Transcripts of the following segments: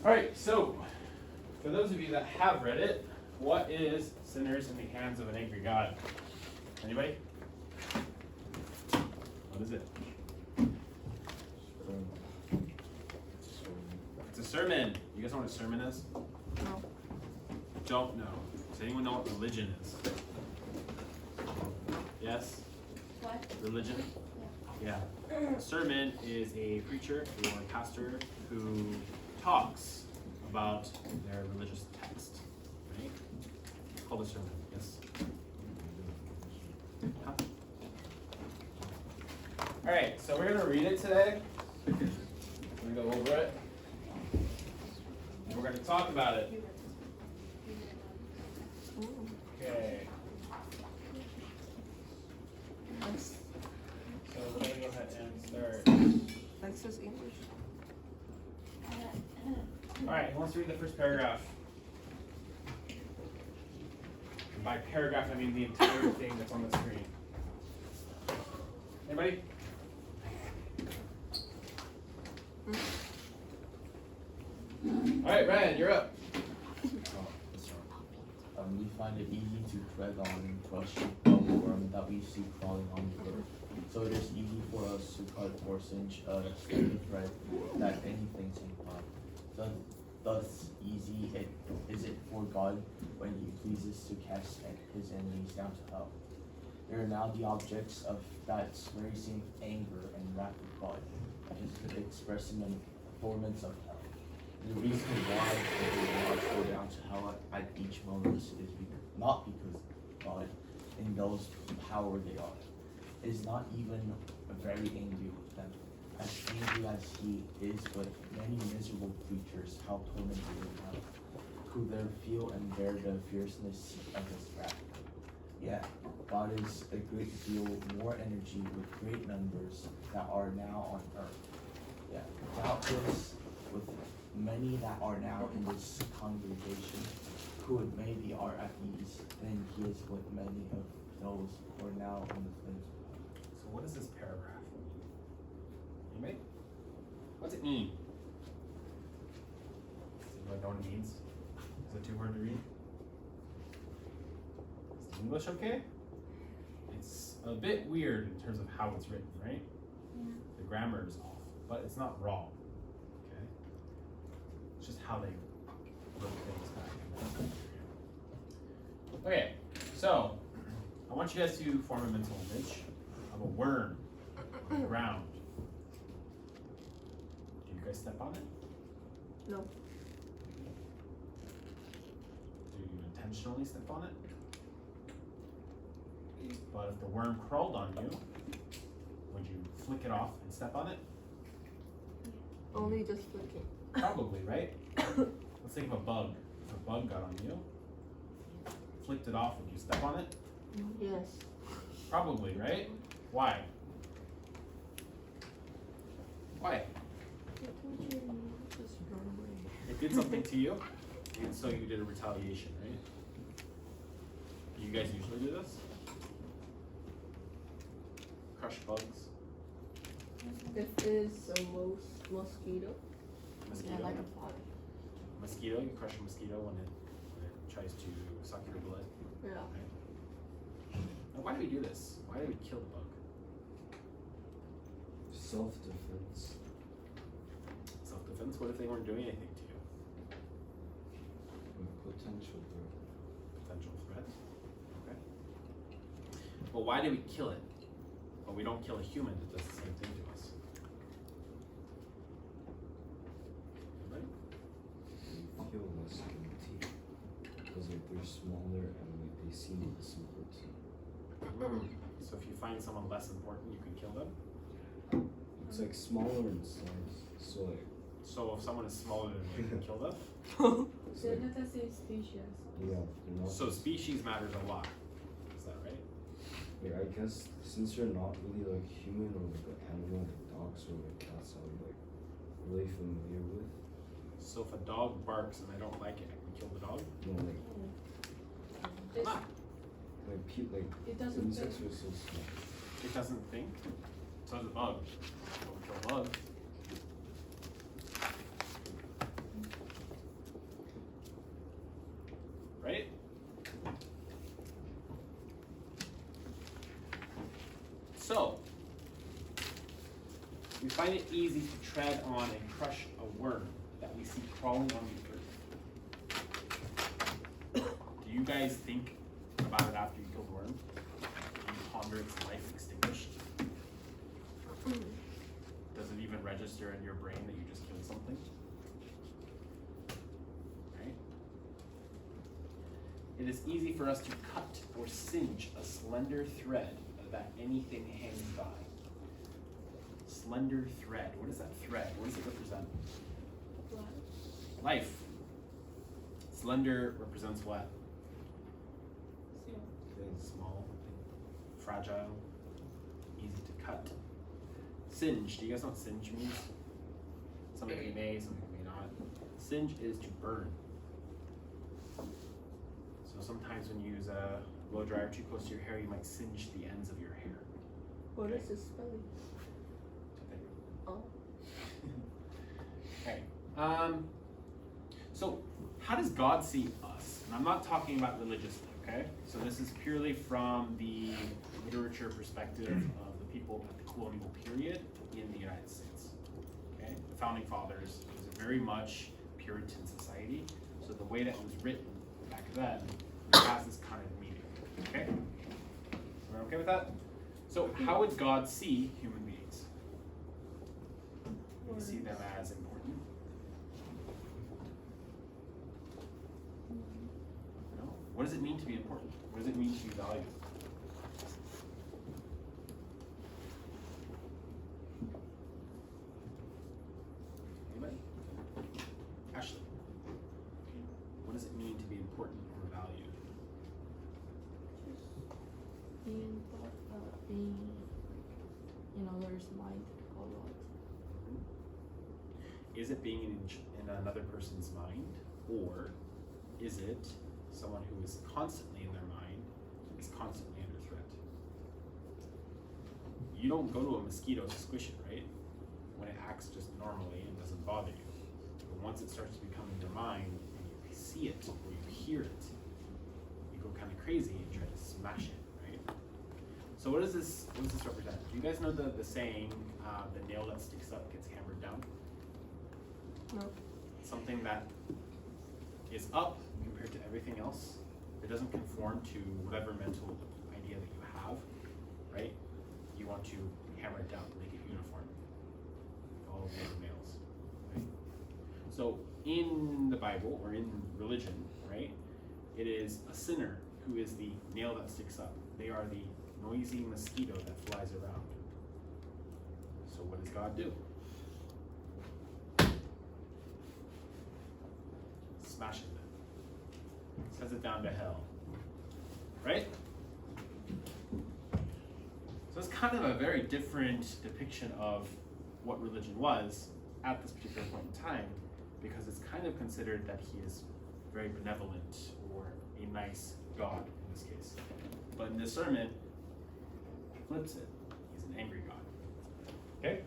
Alright, so for those of you that have read it, what is Sinners in the Hands of an Angry God? Anybody? What is it? It's a sermon. You guys know what a sermon is? No. Don't know. Does anyone know what religion is? Yes? What? Religion? Yeah. A sermon is a preacher or a pastor who talks about their religious text. Right? It's called a sermon. Yes? Huh? Alright, so we're going to read it today. We're going to go over it. And we're going to talk about it. Okay. That's, So we're going to go ahead and start. that says English. Alright, who wants to read the first paragraph? And by paragraph, I mean the entire thing that's on the screen. Anybody? Alright, Ryan, you're up. We find it easy to tread on and crush the worm that we see crawling on the earth. So it is easy for us to cut or cinch a slender thread that anything can cut. Thus easy is it for God when He pleases to cast His enemies down to hell. They are now the objects of that very same anger and wrath of God, that is expressing the torments of hell. The reason why they will not go down to hell at each moment is not because God indulges the power they are. It is not even very angry with them, as angry as He is with many miserable creatures, how tormented in hell, who there feel and bear the fierceness of His wrath. Yeah, God is a great deal more energy with great numbers that are now on earth. Yeah, doubtless with many that are now in this congregation, who maybe are at ease, than He is with many of those who are now in the flames. So what does this paragraph mean? Anybody? What's it mean? Does anybody know what it means? Is it too hard to read? Is the English okay? It's a bit weird in terms of how it's written, right? Yeah. The grammar is off, but it's not wrong. Okay? It's just how they wrote things back in that period. Okay, so I want you guys to form a mental image of a worm on the ground. Do you guys step on it? No. Do you intentionally step on it? But if the worm crawled on you, would you flick it off and step on it? Only just flicking. Probably, right? Let's think of a bug. If a bug got on you, flicked it off, would you step on it? Yes. Probably, right? Why? Why? Just run away. It did something to you, and so you did a retaliation, right? You guys usually do this? Crush bugs? If it's a mosquito. Mosquito? Yeah, like a fly. Mosquito, you crush a mosquito when it tries to suck your blood. Yeah. Right? Now, why do we do this? Why do we kill the bug? Self-defense. Self-defense? What if they weren't doing anything to you? Potential threat. Potential threat? Okay. Well, why do we kill it? But we don't kill a human that does the same thing to us. Right? They feel less guilty because like they're smaller and like they seem less important. So if you find someone less important, you can kill them? It's like smaller in size, so like So if someone is smaller than you, you can kill them? it's They're like not the same species. yeah, they're not. So species matters a lot. Is that right? Like I guess since you're not really like human or like an animal like dogs or like cats that you're like really familiar with, So if a dog barks and I don't like it, I can kill the dog? you know, like Just, Ah, like it doesn't insects think. are so small. it doesn't think. So does a bug. Don't kill a bug. right? So, we find it easy to tread on and crush a worm that we see crawling on the earth. Do you guys think about it after you kill the worm? Do you ponder its life extinguished? Does it even register in your brain that you just killed something? Right? It is easy for us to cut or singe a slender thread that anything hangs by. Slender thread. What is that thread? What does it represent? Life. Slender represents what? Small, fragile, easy to cut. Singe. Do you guys know what singe means? Some of you may, some of you may not. Singe is to burn. So sometimes when you use a blow dryer too close to your hair, you might singe the ends of your hair. What is the spelling? Oh. Okay. So how does God see us? And I'm not talking about religiously, okay? So this is purely from the literature perspective of the people at the colonial period in the United States. Okay? The founding fathers was a very much Puritan society. So the way that it was written back then has this kind of meaning. Okay? We're okay with that? So how would God see human beings? Would he see them as important? No. What does it mean to be important? What does it mean to be valued? Anybody? Ashley. What does it mean to be important or valued? Being thought, being, there's mind a lot. Is it being in another person's mind, or is it someone who is constantly in their mind, is constantly under threat? You don't go to a mosquito to squish it, right? When it acts just normally and doesn't bother you. But once it starts to become in your mind, and you see it or you hear it, you go kind of crazy and try to smash it, right? So what does this represent? Do you guys know the saying, the nail that sticks up gets hammered down? No. Something that is up compared to everything else, it doesn't conform to whatever mental idea that you have, right? You want to hammer it down, make it uniform. All of the other nails, right? So in the Bible or in religion, right, it is a sinner who is the nail that sticks up. They are the noisy mosquito that flies around. So what does God do? Smashes it. Sends it down to hell. Right? So it's kind of a very different depiction of what religion was at this particular point in time, because it's kind of considered that he is very benevolent or a nice God in this case. But in this sermon, flips it. He's an angry God. Okay?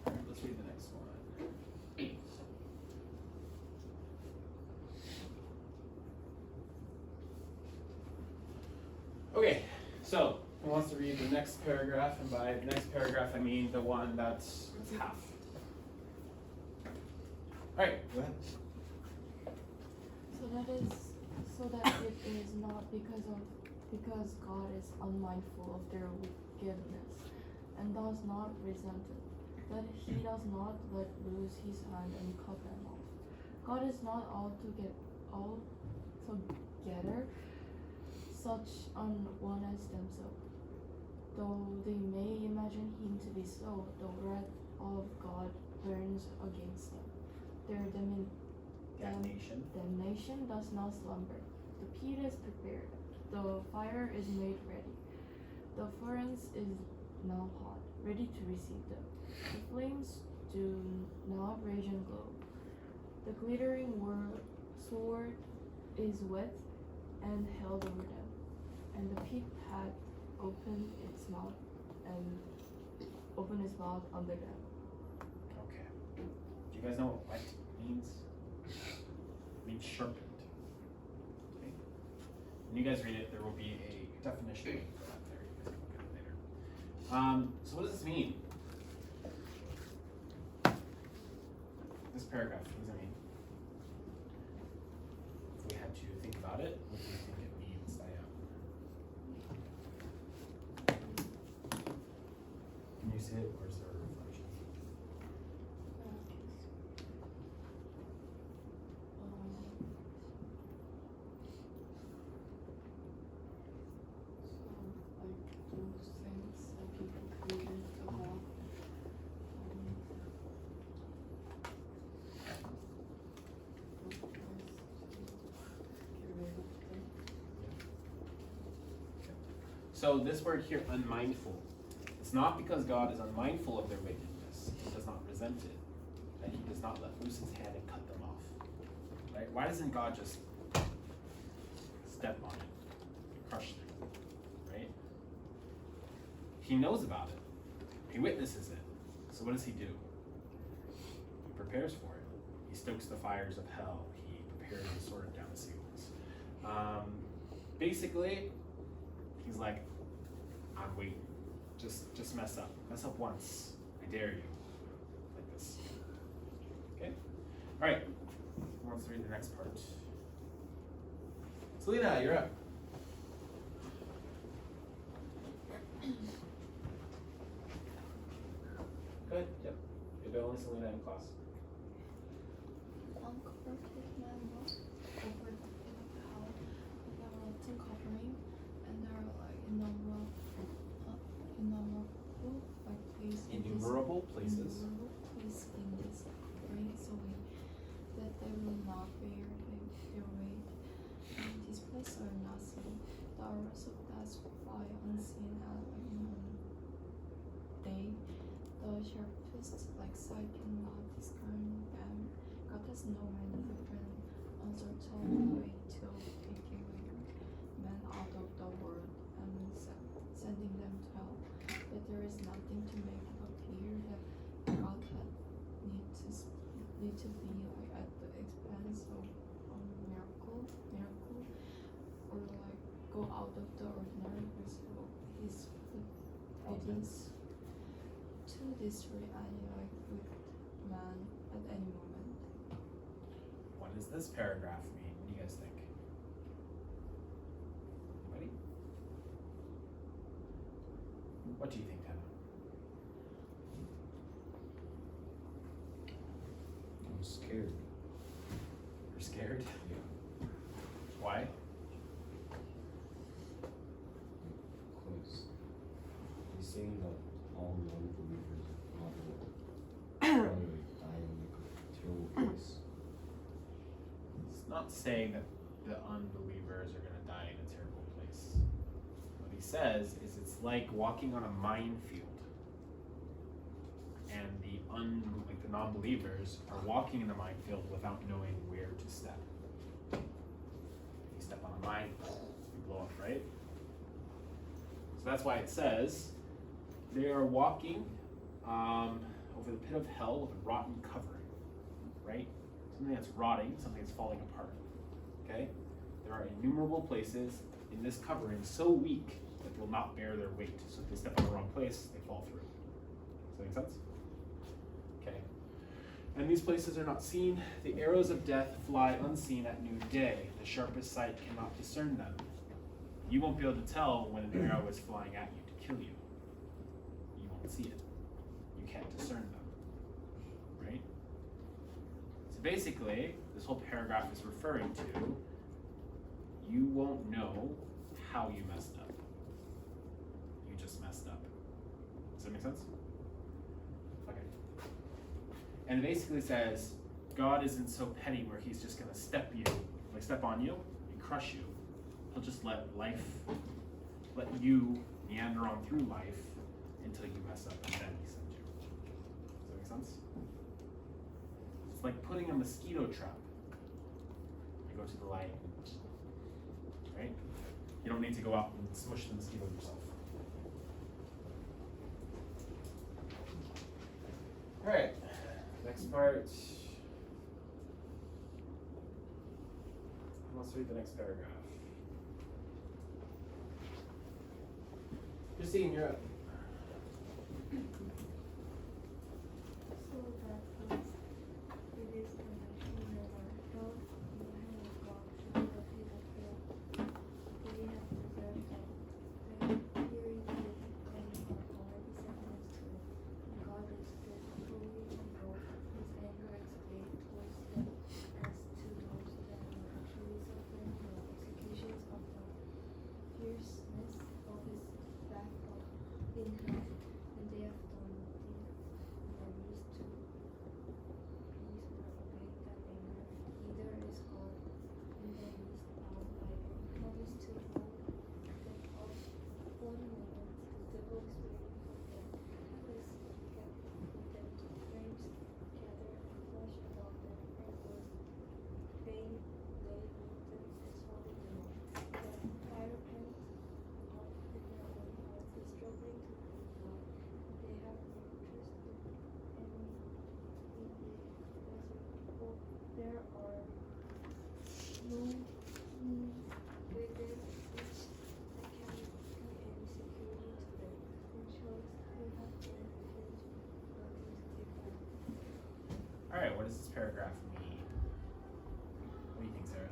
All right, let's read the next one. Okay, so who wants to read the next paragraph? And by the next paragraph, I mean the one that's half. All right, go ahead. So that it is not because God is unmindful of their wickedness and does not resent it, that he does not let loose his hand and cut them off. God is not altogether such an one as themselves. Though they may imagine him to be so, the wrath of God burns against them. Their damnation does not slumber. The pit is prepared. The fire is made ready. The furnace is now hot, ready to receive them. The flames do now rage and glow. The glittering sword is wet and held over them, and the pit had opened its mouth under them. Okay. you guys know what wet means? It means sharpened. Okay? When you guys read it, there will be a definition for that there. You guys can look at it later. So what does this mean? This paragraph, what does it mean? If we had to think about it, what do you think it means, Diane? Can you see it, or is there a reflection? So this word here, unmindful, it's not because God is unmindful of their wickedness. He does not resent it. That he does not let loose his hand and cut them off. Right? Why doesn't God just step on it, crush them? Right? He knows about it. He witnesses it. So what does he do? He prepares for it. He stokes the fires of hell. He prepares the sword of Damascus. Basically, he's like, I'm waiting. Just mess up. Mess up once. I dare you. Like this. Okay? Alright. Let's read the next part. Selena, you're up. Good. Yep. You're the only Selena in class. Uncovered his man was over the pit of hell with a rotten covering, and there are like innumerable like places Innumerable places. in this covering, so that they will not bear their weight. And these places are not seen. The arrows of death fly unseen at day. The sharpest like sight cannot discern them. God has no many different uncertain way to taking men out of the world and sending them to hell. But there is nothing to make it appear that God had need to be like at the expense of miracle, or like go out of the ordinary with his obedience to destroy any like with man at any moment. What does this paragraph mean? What do you guys think? Anybody? What do you think, Hannah? I'm scared. You're scared? Yeah. Why? Because he's saying that all non-believers will probably like die in like a terrible place. It's not saying that the unbelievers are going to die in a terrible place. What he says is it's like walking on a minefield, and the non-believers are walking in the minefield without knowing where to step. If you step on a mine, you blow up, right? So that's why it says they are walking over the pit of hell with a rotten covering, right? Something that's rotting, something that's falling apart. Okay? There are innumerable places in this covering so weak that will not bear their weight. So if they step on the wrong place, they fall through. Does that make sense? Okay. And these places are not seen. The arrows of death fly unseen at noonday. The sharpest sight cannot discern them. You won't be able to tell when an arrow is flying at you to kill you. You won't see it. You can't discern them. Right? So basically, this whole paragraph is referring to you won't know how you messed up. You just messed up. Does that make sense? Okay. And it basically says God isn't so petty where he's just gonna step on you and crush you. He'll just let you meander on through life until you mess up and then he sends you. Does that make sense? It's like putting a mosquito trap. You go to the light, right? You don't need to go out and smush the mosquito yourself. Alright, next part. Let's read the next paragraph. Christine, you're up. So that it is the national health you have got to the feet of God. They have preserved them. Their hearing is and are already sentenced to it. God is good, holy and good. His anger is great towards them as to those that are actually suffering the executions of the fierceness of his wrath in hell, and they have done nothing in the least to please or obey that anger. Neither is God in the least bound by any promise to hold them up. One moment the devil is waiting for them. Hell is kept with them to flames, gather and flush about them, and was vain they with them as falling down. The fire pent up in their own hearts is struggling to please God. They have no trust in any irrepressible. There are no means within which there can be any security to them. In short, they have no refuge, nothing to take back. Alright, what does this paragraph mean? What do you think, Sarah?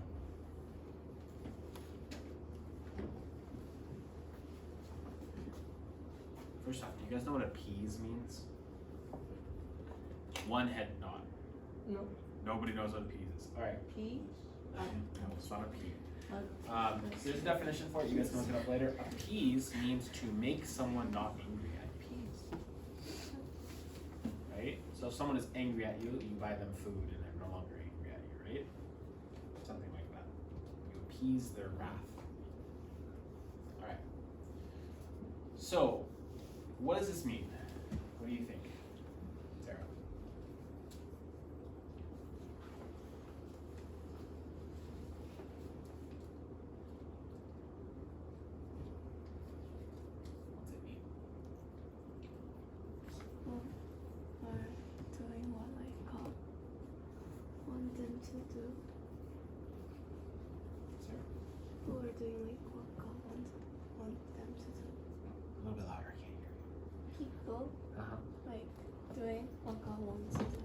First off, do you guys know what appease means? One head nod. No. Nobody knows what appease is. Alright. P. No, it's not a P. Uh, So there's a definition for it. You guys can look it up later. Appease means to make someone not angry at you. Right? So if someone is angry at you, you buy them food and they're no longer angry at you, right? Something like that. You appease their wrath. Alright. So, what does this mean? What do you think? Sarah? What's it mean? Are doing what God want them to do. Sarah? Who are doing like what God want them to do. A little bit louder, I can't hear you. People Uh-huh. like doing what God wants to do.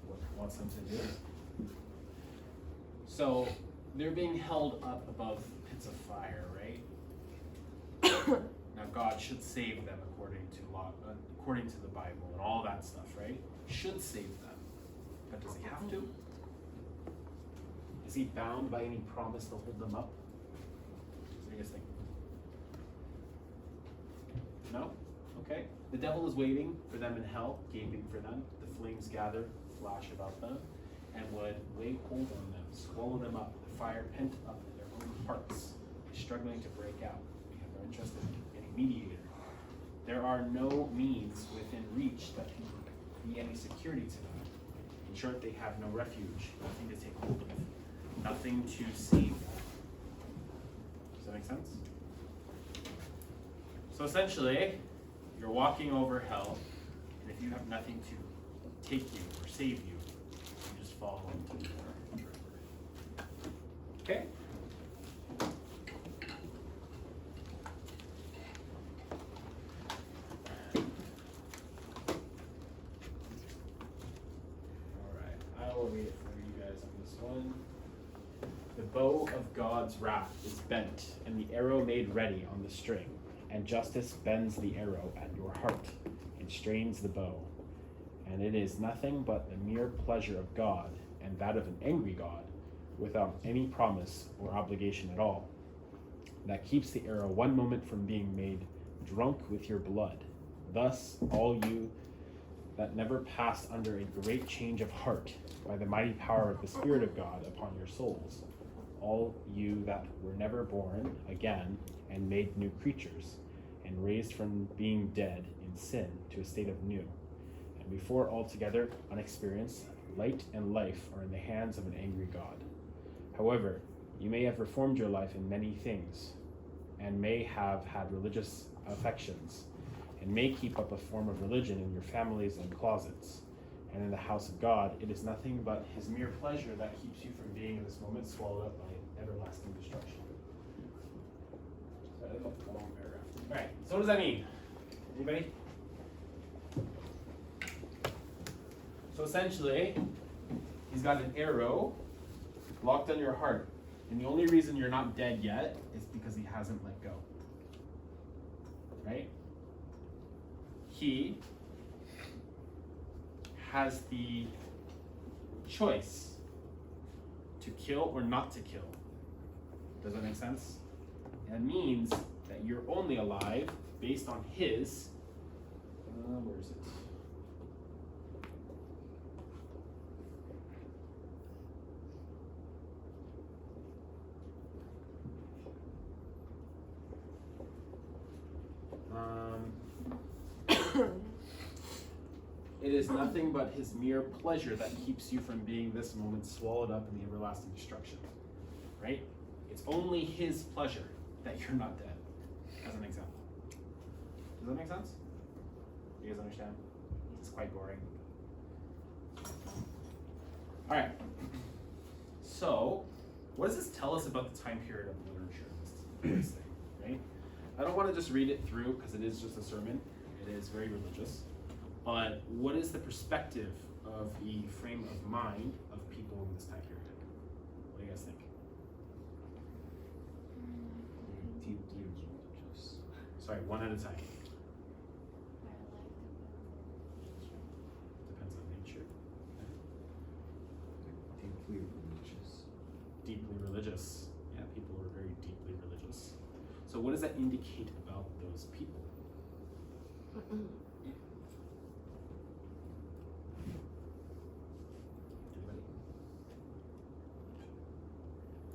What wants them to do. So they're being held up above pits of fire, right? Now God should save them according to the Bible and all that stuff, right? Should save them, but does He have to? Is He bound by any promise to hold them up? What do you guys think? No? Okay. The devil is waiting for them in hell, gaping for them. The flames gather, flash about them, and would lay hold on them, swallow them up. The fire pent up in their own hearts, struggling to break out. We have no interest in a mediator. There are no means within reach that can be any security to them. In short, they have no refuge, nothing to take hold of, nothing to save them. Does that make sense? So essentially, you're walking over hell, and if you have nothing to take you or save you, you just fall into the river. Okay? Alright, I will read it for you guys on this one. The bow of God's wrath is bent, and the arrow made ready on the string. And justice bends the arrow at your heart, and strains the bow. And it is nothing but the mere pleasure of God, and that of an angry God, without any promise or obligation at all, that keeps the arrow one moment from being made drunk with your blood. Thus, all you that never passed under a great change of heart by the mighty power of the Spirit of God upon your souls, all you that were never born again and made new creatures, and raised from being dead in sin to a state of new, and before altogether unexperienced, light and life are in the hands of an angry God. However, you may have reformed your life in many things, and may have had religious affections, and may keep up a form of religion in your families and closets, and in the house of God, it is nothing but his mere pleasure that keeps you from being in this moment swallowed up by everlasting destruction. So that's a long paragraph. Alright, so what does that mean? Anybody? So essentially, he's got an arrow locked on your heart. And the only reason you're not dead yet is because he hasn't let go. Right? He has the choice to kill or not to kill. Does that make sense? That means that you're only alive based on his. Where is it? It is nothing but his mere pleasure that keeps you from being this moment swallowed up in the everlasting destruction. Right? It's only his pleasure that you're not dead, as an example. Does that make sense? You guys understand? It's quite boring. Alright. So, what does this tell us about the time period of literature in this thing, right? I don't want to just read it through because it is just a sermon. It is very religious. But what is the perspective of the frame of mind of people in this time period? What do you guys think? Deeply religious. Sorry, one at a time. Depends on nature. Deeply religious. Deeply religious. Yeah, people are very deeply religious. So what does that indicate about those people? Anybody?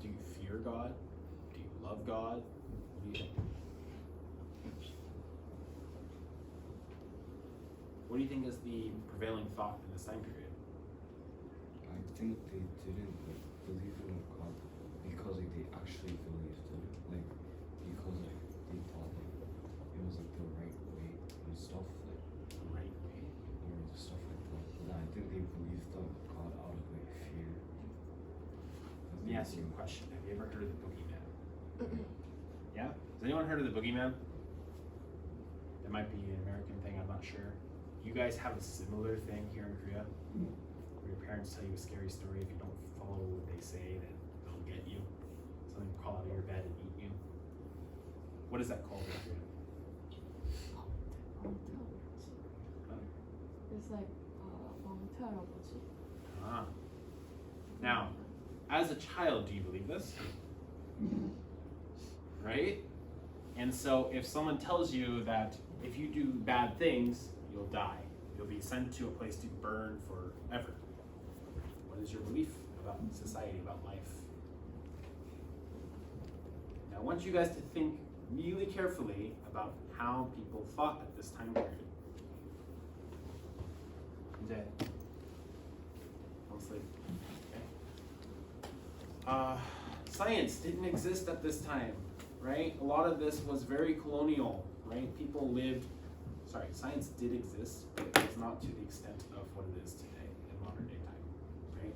Do you fear God? Do you love God? What do you think? What do you think is the prevailing thought in this time period? I think they didn't like believe in God because like, they actually believed in it. Like because like they thought like it was like the right way and stuff like Right way. or stuff like that. But I think they believed in God out of like fear. Let me ask you a question. Have you ever heard of the boogeyman? Yeah? Has anyone heard of the boogeyman? It might be an American thing, I'm not sure. You guys have a similar thing here in Korea? Where your parents tell you a scary story, if you don't follow what they say, then they'll get you. Something will crawl out of your bed and eat you. What is that called in Korea? It's like 왕태할아버지. Ah. Now, as a child, do you believe this? Right? And so if someone tells you that if you do bad things, you'll die. You'll be sent to a place to burn forever. What is your belief about society, about life? Now I want you guys to think really carefully about how people thought at this time period. Okay. Don't sleep. Okay. Science didn't exist at this time, right? A lot of this was very colonial, right? People lived, science did exist, but it was not to the extent of what it is today in modern day time, right?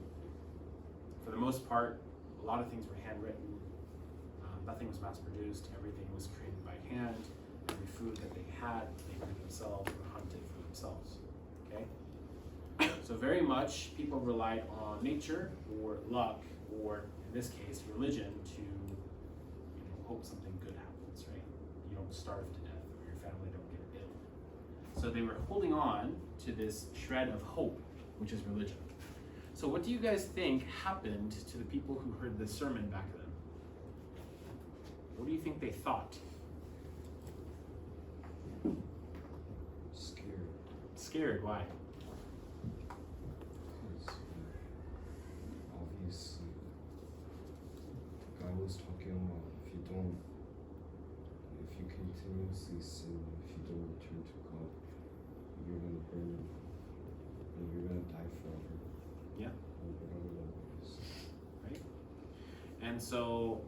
For the most part, a lot of things were handwritten. Nothing was mass produced. Everything was created by hand. Every food that they had, they grew themselves or hunted for themselves, okay? So very much people relied on nature or luck or, in this case, religion to hope something good happens, right? You don't starve to death or your family don't get ill. So they were holding on to this shred of hope, which is religion. So what do you guys think happened to the people who heard this sermon back then? What do you think they thought? Scared. Scared, why? Because obviously the guy was talking about if you continuously sin, if you don't return to God, you're gonna burn and you're gonna die forever. Yeah. Or whatever that was. Right? And so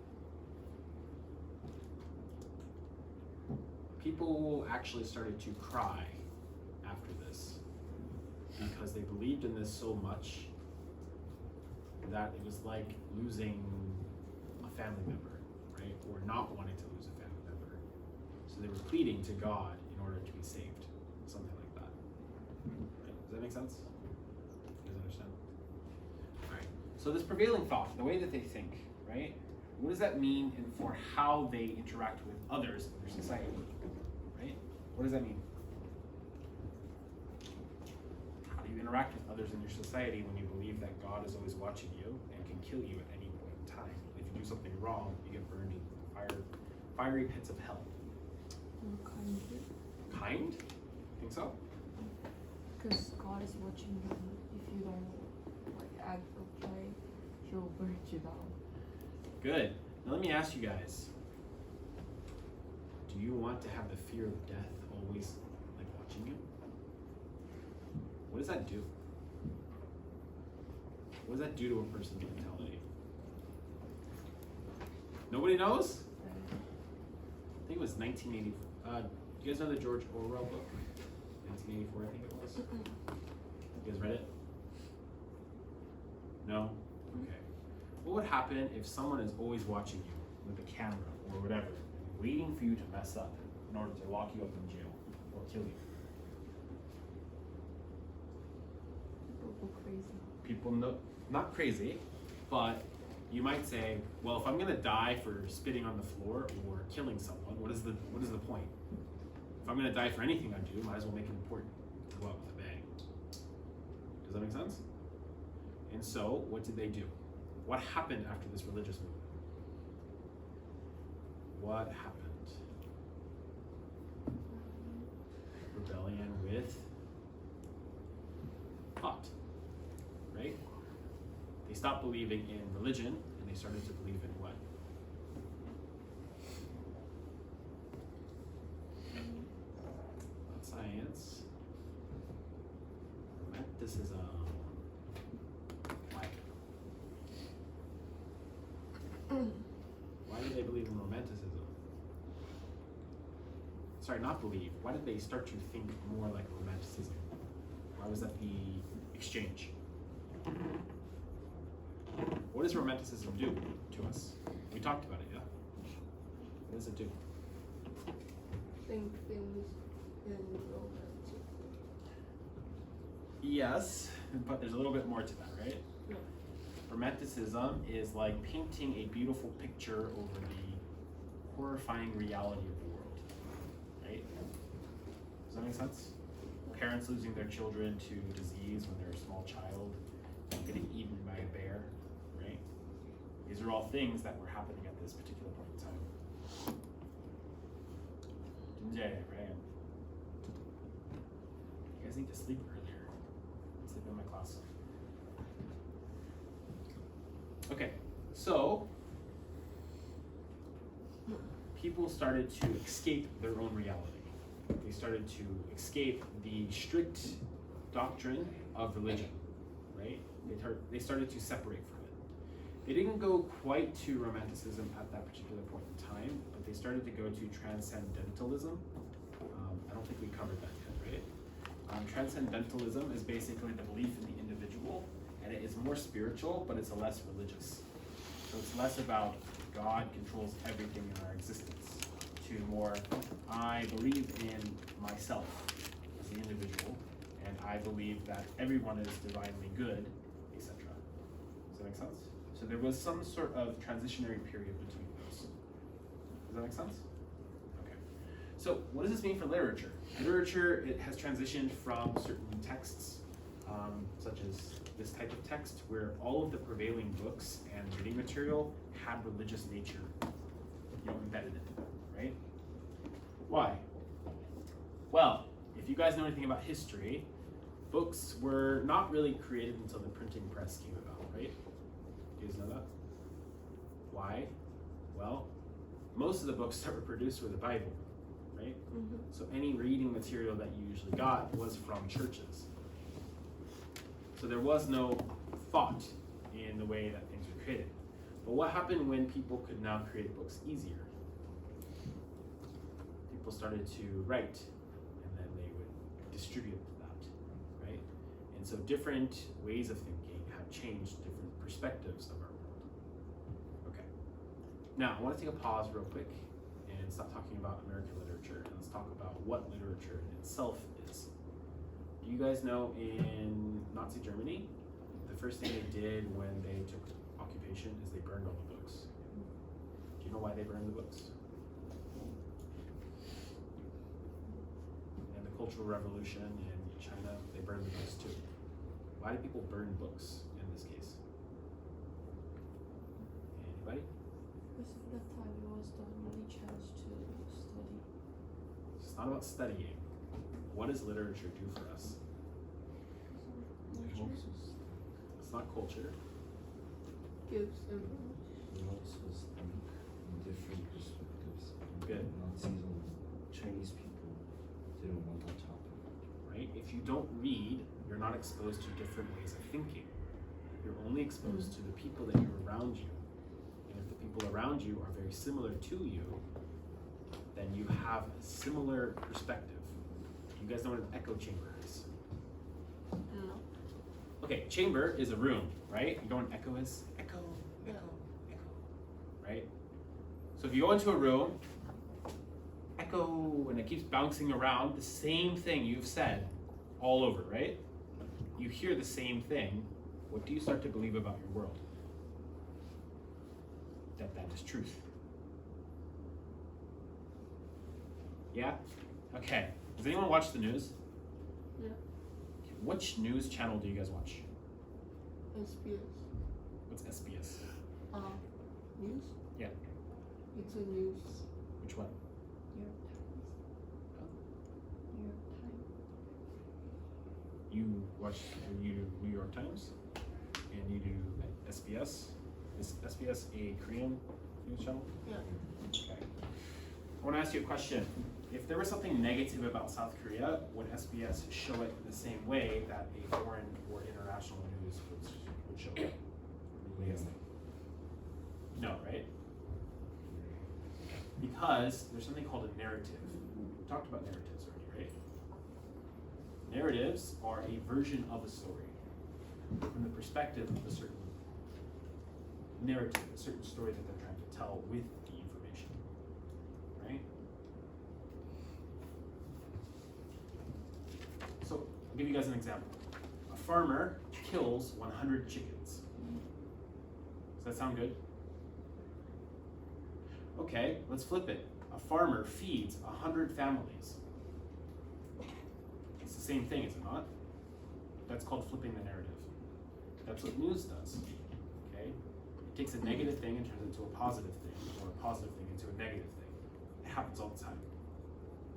people actually started to cry after this because because they believed in this so much that it was like losing a family member, right? Or not wanting to lose a family member. So they were pleading to God in order to be saved, something like that. Right? Does that make sense? You guys understand? All right. So this prevailing thought, the way that they think, right? What does that mean for how they interact with others in their society, right? What does that mean? How do you interact with others in your society when you believe that God is always watching you and can kill you at any point in time? If you do something wrong, you get burned in fiery pits of hell. Kind? Think so? Because God is watching you. If you don't like act okay, He'll burn you down. Good. Now let me ask you guys. Do you want to have the fear of death always like watching you? What does that do? What does that do to a person's mentality? Nobody knows? I think it was 1984. You guys know the George Orwell book? 1984, I think it was. You guys read it? No? Okay. What would happen if someone is always watching you with a camera or whatever, waiting for you to mess up in order to lock you up in jail or kill you? People go crazy. People know, not crazy, but you might say, well, if I'm gonna die for spitting on the floor or killing someone, what is the point? If I'm gonna die for anything I do, might as well make it important to go out with a bang. Does that make sense? And so, what did they do? What happened after this religious movement? What happened? Rebellion with thought, right? They stopped believing in religion and they started to believe in what? Not science. Romanticism. Why? Why did they believe in romanticism? Sorry, not believe. Why did they start to think more like romanticism? Why was that the exchange? What does romanticism do to us? We talked about it, yeah? What does it do? Think things in romantic. Yes, but there's a little bit more to that, right? Yeah. Romanticism is like painting a beautiful picture over the horrifying reality of the world, right? Does that make sense? Parents losing their children to disease when they're a small child, getting eaten by a bear, right? These are all things that were happening at this particular point in time. Jinjae, right? You guys need to sleep earlier. Sleep in my class. Okay, so people started to escape their own reality. They started to escape the strict doctrine of religion, right? They started to separate from it. They didn't go quite to romanticism at that particular point in time, but they started to go to transcendentalism. I don't think we covered that yet, right? Transcendentalism is basically the belief in the individual, and it is more spiritual, but it's less religious. So it's less about God controls everything in our existence, to more, I believe in myself as the individual, and I believe that everyone is divinely good, etc. Does that make sense? So there was some sort of transitionary period between those. Does that make sense? Okay. So what does this mean for literature? Literature, it has transitioned from certain texts, such as this type of text, where all of the prevailing books and reading material had religious nature, embedded in it, right? Why? Well, if you guys know anything about history, books were not really created until the printing press came about, right? You guys know that? Why? Well, most of the books that were produced were the Bible, right? Mm-hmm. So any reading material that you usually got was from churches. So there was no thought in the way that things were created. But what happened when people could now create books easier? People started to write, and then they would distribute that, right? And And so different ways of thinking have changed different perspectives of our world. Okay. Now, I want to take a pause real quick and stop talking about American literature and let's talk about what literature in itself is. Do you guys know in Nazi Germany, the first thing they did when they took occupation is they burned all the books? Do you know why they burned the books? And the Cultural Revolution in China, they burned the books too. Why do people burn books in this case? Anybody? Because at that time it was the only chance to study. It's not about studying. What does literature do for us? It helps us. It's not culture. Gives information. It helps us think in different perspectives. Good. Nazis and Chinese people didn't want that to happen. Right? If you don't read, you're not exposed to different ways of thinking. You're only exposed to the people that are around you. And if the people around you are very similar to you, then you have a similar perspective. You guys know what an echo chamber is? No. Okay, chamber is a room, right? You know what an echo is? Echo, echo, echo, right? So if you go into a room, echo, and it keeps bouncing around, the same thing you've said all over, right? You hear the same thing. What do you start to believe about your world? That is truth. Yeah? Okay. Does anyone watch the news? Yeah. Which news channel do you guys watch? SBS. What's SBS? News? Yeah. It's a news. Which one? New York Times. New York Times. You watch New York Times? And you do SBS? Is SBS a Korean news channel? Yeah. Okay. I want to ask you a question. If there was something negative about South Korea, would SBS show it in the same way that a foreign or international news would show it? What do you guys think? No, right? Because there's something called a narrative. We talked about narratives already, right? Narratives are a version of a story from the perspective of a certain narrative, a certain story that they're trying to tell with the information, right? So I'll give you guys an example. A farmer kills 100 chickens. Does that sound good? Okay, let's flip it. A farmer feeds 100 families. It's the same thing, is it not? That's called flipping the narrative. That's what news does. Okay? It takes a negative thing and turns it into a positive thing, or a positive thing into a negative thing. It happens all the time.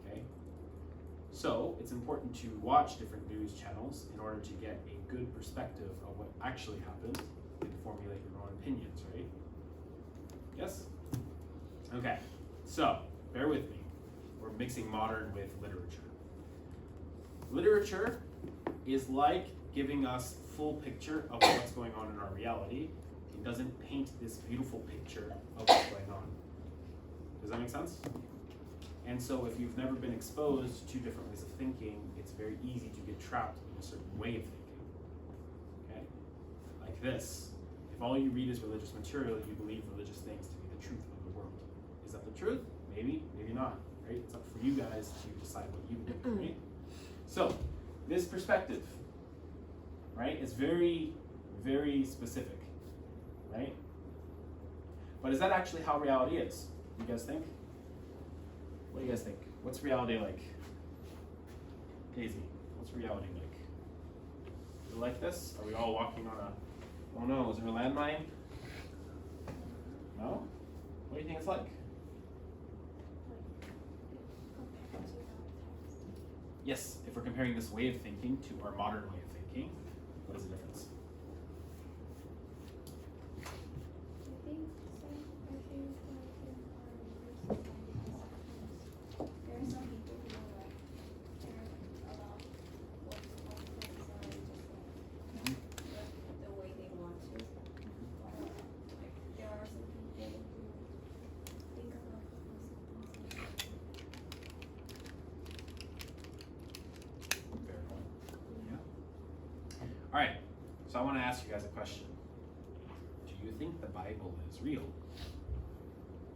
Okay? So it's important to watch different news channels in order to get a good perspective of what actually happened and formulate your own opinions, right? Yes? Okay, so bear with me. We're mixing modern with literature. Literature is like giving us full picture of what's going on in our reality. It doesn't paint this beautiful picture of what's going on. Does that make sense? And so if you've never been exposed to different ways of thinking, it's very easy to get trapped in a certain way of thinking. Okay? Like this. If all you read is religious material, you believe religious things to be the truth of the world. Is that the truth? Maybe, maybe not, right? It's up for you guys to decide what you believe, right? So, this perspective, right, is very, very specific, right? But is that actually how reality is? You guys think? What do you guys think? What's reality like? Daisy, what's reality like? Is it like this? Are we all walking on a, oh no, is there a landmine? No? What do you think it's like? Yes, if we're comparing this way of thinking to our modern way of thinking, what is the difference? I think there are some people who are like care about what politics are just like the way they want to. Like there are some people who think about the consequences. Fair point. Yeah. Alright, so I want to ask you guys a question. Do you think the Bible is real?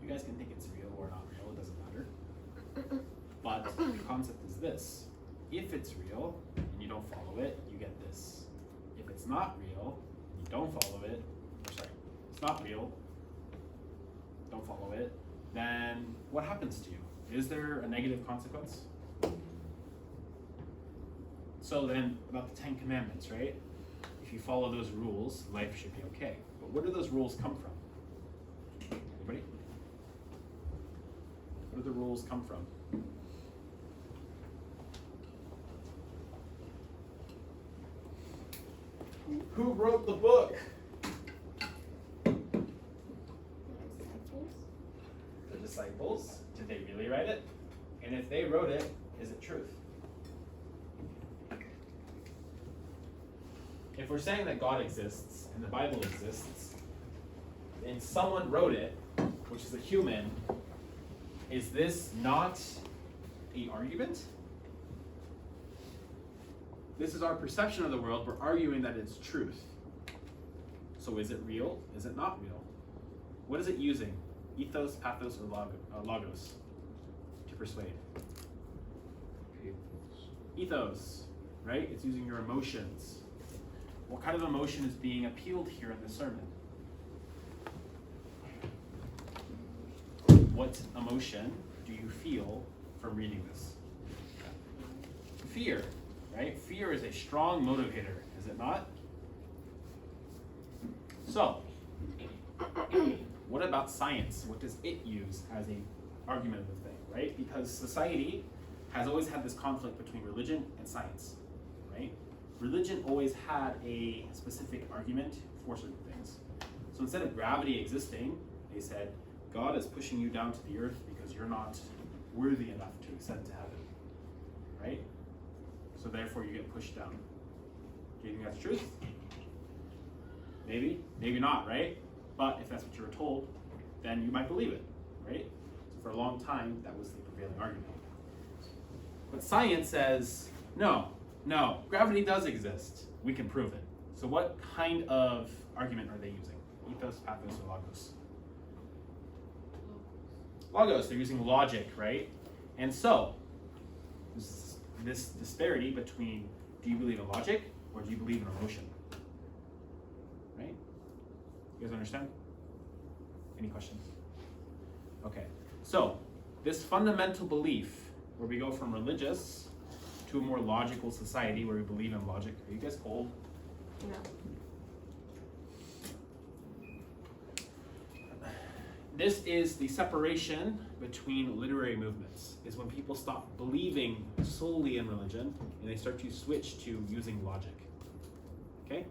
You guys can think it's real or not real, it doesn't matter. But the concept is this. If it's real and you don't follow it, you get this. If it's not real, and you don't follow it, or sorry, it's not real, don't follow it, then what happens to you? Is there a negative consequence? So then, about the 10 Commandments, right? If you follow those rules, life should be okay. But where do those rules come from? Anybody? Where do the rules come from? Who wrote the book? Disciples. The disciples. Did they really write it? And if they wrote it, is it truth? If we're saying that God exists and the Bible exists, and someone wrote it, which is a human, is this not an argument? This is our perception of the world. We're arguing that it's truth. So is it real? Is it not real? What is it using? Ethos, pathos, or logos to persuade? Ethos, right? It's using your emotions. What kind of emotion is being appealed here in the sermon? What emotion do you feel from reading this? Fear, right? Fear is a strong motivator, is it not? So, what about science? What does it use as an argument of the thing, right? Because society has always had this conflict between religion and science, right? Religion always had a specific argument for certain things. So instead of gravity existing, they said, God is pushing you down to the earth because you're not worthy enough to ascend to heaven, right? So therefore you get pushed down. Do you think that's truth? Maybe, maybe not, right? But if that's what you were told, then you might believe it, right? So for a long time, that was the prevailing argument. But science says, no, gravity does exist. We can prove it. So what kind of argument are they using? Ethos, pathos, or logos? Logos, they're using logic, right? And so, this disparity between do you believe in logic or do you believe in emotion? Right? You guys understand? Any questions? Okay, so this fundamental belief where we go from religious to a more logical society where we believe in logic. Are you guys cold? Yeah. This is the separation between literary movements, is when people stop believing solely in religion and they start to switch to using logic. Okay?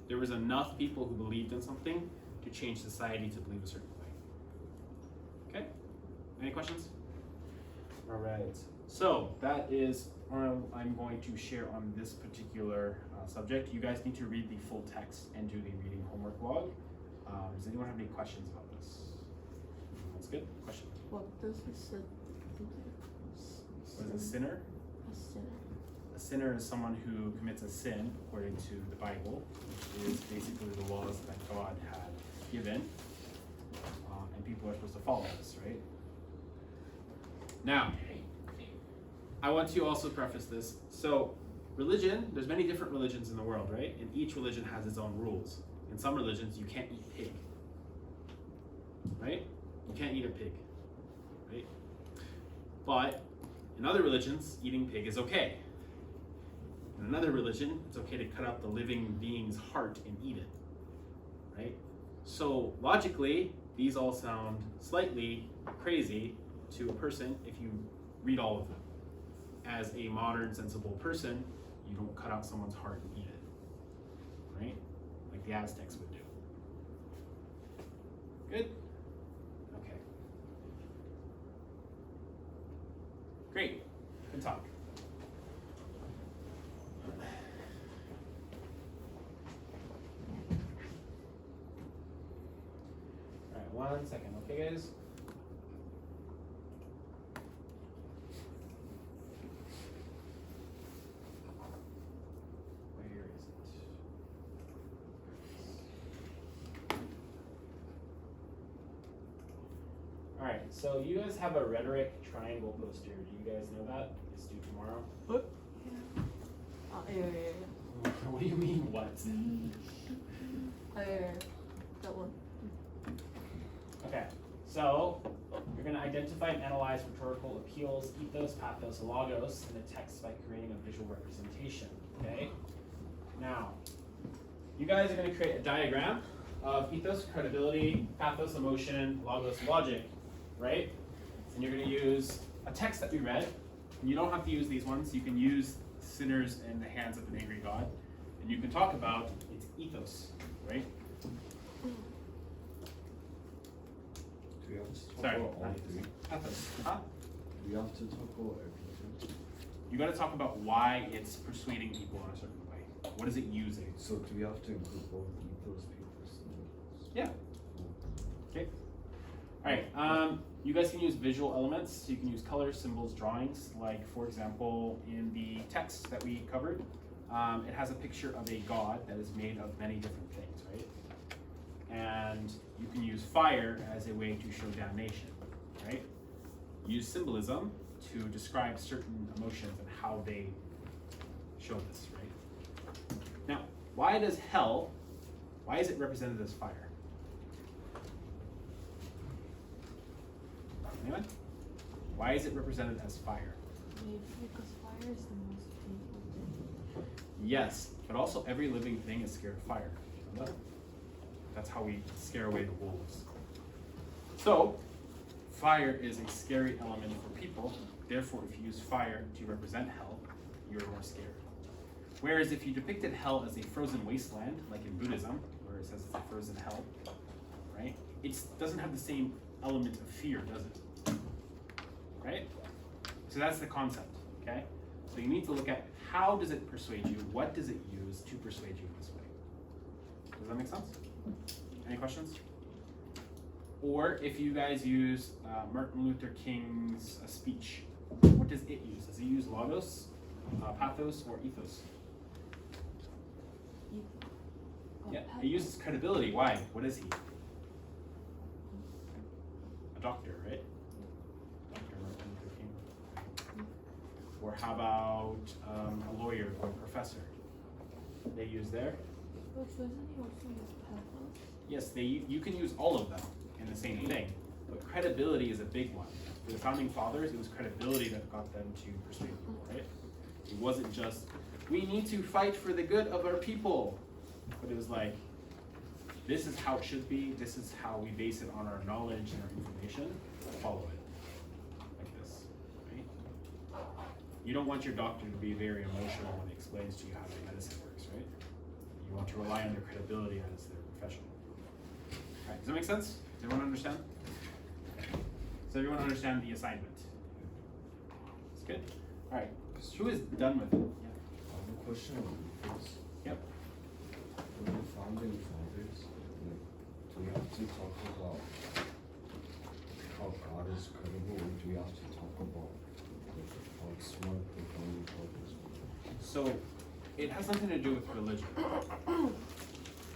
There was enough people who believed in something to change society to believe a certain way. Okay? Any questions? All right. So that is all I'm going to share on this particular subject. You guys need to read the full text and do the reading homework log. Does anyone have any questions about this? That's good. Question. What does it say? What is a sinner? A sinner. A sinner is someone who commits a sin according to the Bible, which is basically the laws that God had given, and people are supposed to follow this, right? Now, I want to also preface this. So, religion, there's many different religions in the world, right? And each religion has its own rules. In some religions, you can't eat pig, right? You can't eat a pig, right? But in other religions, eating pig is okay. In another religion, it's okay to cut out the living being's heart and eat it, right? So logically, these all sound slightly crazy to a person if you read all of them. As a modern, sensible person, you don't cut out someone's heart and eat it, right? Like the Aztecs would do. Good? Okay. Great. Good talk. All right, 1 second, okay, guys? Where is it? Alright, so you guys have a rhetoric triangle poster. Do you guys know that? It's due tomorrow. yeah. What do you mean, what? That one. Okay, so you're going to identify and analyze rhetorical appeals, ethos, pathos, and logos in the text by creating a visual representation. Okay? Now, you guys are going to create a diagram of ethos, credibility, pathos, emotion, logos, logic, right? And you're going to use a text that we read. And you don't have to use these ones. You can use sinners in the hands of an angry God. And you can talk about its ethos, right? Do we have to talk Sorry, about all three? pathos. Huh? Do we have to talk about everything? You got to talk about why it's persuading people in a certain way. What is it using? So do we have to include both ethos, pathos, and Yeah. Okay. All right. You guys can use visual elements. So you can use colors, symbols, drawings. Like for example, in the text that we covered, it has a picture of a god that is made of many different things, right? And you can use fire as a way to show damnation, right? Use symbolism to describe certain emotions and how they show this, right? Now, why is it represented as fire? Anyone? Why is it represented as fire? Maybe because fire is the most painful thing. Yes, but also every living thing is scared of fire. You know that? That's how we scare away the wolves. So, fire is a scary element for people. Therefore, if you use fire to represent hell, you're more scared. Whereas if you depicted hell as a frozen wasteland, like in Buddhism, where it says it's a frozen hell, right? It doesn't have the same element of fear, does it? Right? So that's the concept, okay? So you need to look at how does it persuade you, what does it use to persuade you in this way. Does that make sense? Any questions? Or if you guys use Martin Luther King's speech, what does it use? Does it use logos, pathos, or ethos? Yeah, it uses credibility. Why? What is he? A doctor, right? Dr. Martin Luther King. Or how about a lawyer or a professor? They use their? But doesn't he also use pathos? Yes, you can use all of them in the same thing, but credibility is a big one. For the founding fathers, it was credibility that got them to persuade people, right? It wasn't just, we need to fight for the good of our people, but it was like, this is how it should be, this is how we base it on our knowledge and our information, follow it, like this, right? You don't want your doctor to be very emotional when he explains to you how the medicine works, right? You want to rely on their credibility as their profession. All right, does that make sense? Does everyone understand? Does everyone understand the assignment? It's good. All right, who is done with it? Yeah. I have a question on ethos. Yep. For the founding fathers, like, do we have to talk about how God is credible, or do we have to talk about like, how smart the founding fathers were? So it has nothing to do with religion.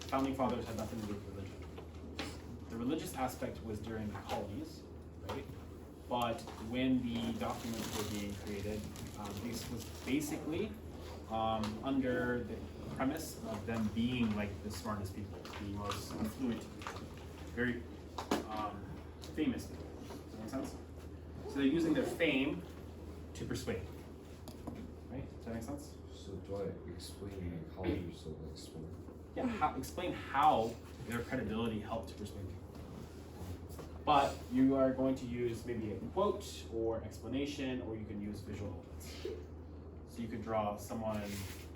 Founding fathers had nothing to do with religion. The religious aspect was during the colonies, right? But when the documents were being created, this was basically under the premise of them being like the smartest people, the most affluent people, very famous people. Does that make sense? So they're using their fame to persuade. Right? Does that make sense? So do I explain like how you're so like smart? Yeah, explain how their credibility helped to persuade people. But you are going to use maybe a quote or explanation, or you can use visual elements. So you could draw someone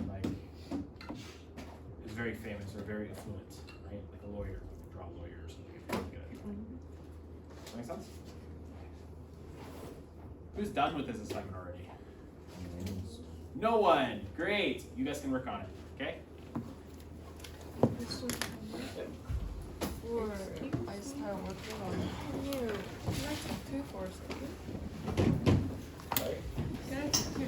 like who's very famous or very affluent, right? Like a lawyer. You could draw a lawyer or something if you're good at drawing. Does that make sense? Who's done with this assignment already? No one. Great. You guys can work on it. Okay. This one. Or I start working on it. Can I talk to you for a second? Sorry. Can I talk to you?